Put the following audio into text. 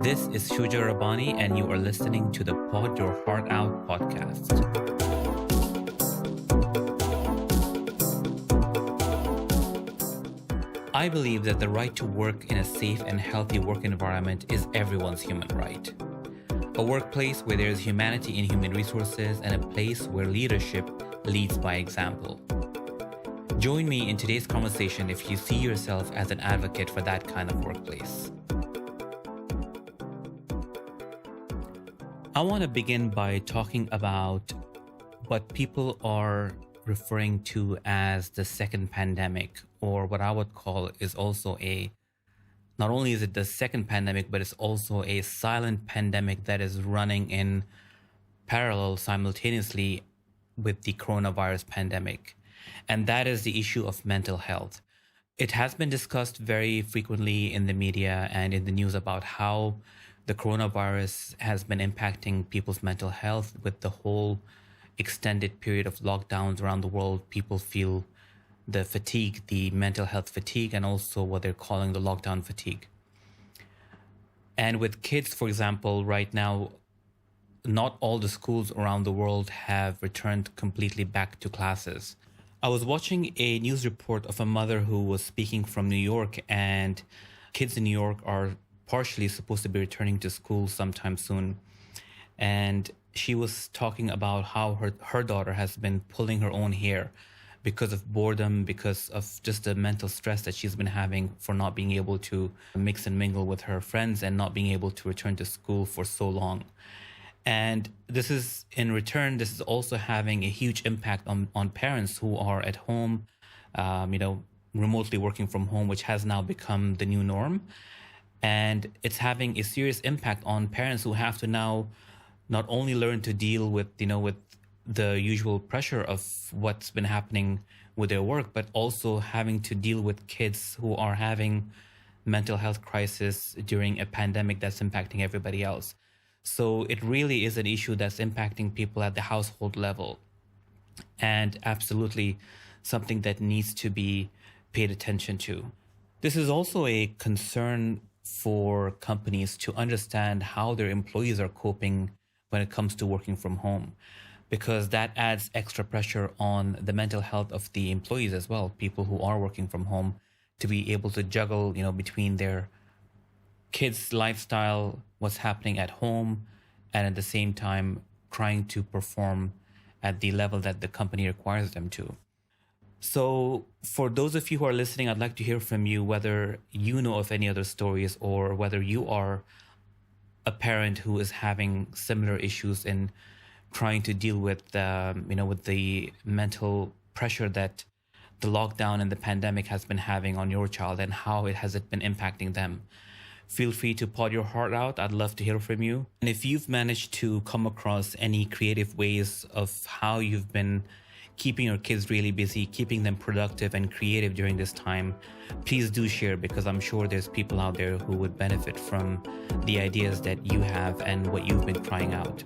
This is Shuja Rabbani, and you are listening to the Pod Your Heart Out podcast. I believe that the right to work in a safe and healthy work environment is everyone's human right. A workplace where there is humanity in human resources and a place where leadership leads by example. Join me in today's conversation if you see yourself as an advocate for that kind of workplace. I want to begin by talking about what people are referring to as the second pandemic, or what I would call is also not only is it the second pandemic, but it's also a silent pandemic that is running in parallel simultaneously with the coronavirus pandemic. And that is the issue of mental health. It has been discussed very frequently in the media and in the news about how the coronavirus has been impacting people's mental health with the whole extended period of lockdowns around the world. People feel the fatigue, the mental health fatigue, and also what they're calling the lockdown fatigue. And with kids, for example, right now, not all the schools around the world have returned completely back to classes. I was watching a news report of a mother who was speaking from New York, and kids in New York are partially supposed to be returning to school sometime soon. And she was talking about how her daughter has been pulling her own hair because of boredom, because of just the mental stress that she's been having for not being able to mix and mingle with her friends and not being able to return to school for so long. And this is also having a huge impact on parents who are at home, remotely working from home, which has now become the new norm. And it's having a serious impact on parents who have to now not only learn to deal with the usual pressure of what's been happening with their work, but also having to deal with kids who are having mental health crisis during a pandemic that's impacting everybody else. So it really is an issue that's impacting people at the household level, and absolutely something that needs to be paid attention to. This is also a concern for companies to understand how their employees are coping when it comes to working from home, because that adds extra pressure on the mental health of the employees as well, people who are working from home, to be able to juggle, between their kids' lifestyle, what's happening at home, and at the same time trying to perform at the level that the company requires them to. So for those of you who are listening, I'd like to hear from you whether you know of any other stories, or whether you are a parent who is having similar issues in trying to deal with with the mental pressure that the lockdown and the pandemic has been having on your child, and how it been impacting them. Feel free to pod your heart out. I'd love to hear from you. And if you've managed to come across any creative ways of how you've been keeping your kids really busy, keeping them productive and creative during this time, please do share, because I'm sure there's people out there who would benefit from the ideas that you have and what you've been trying out.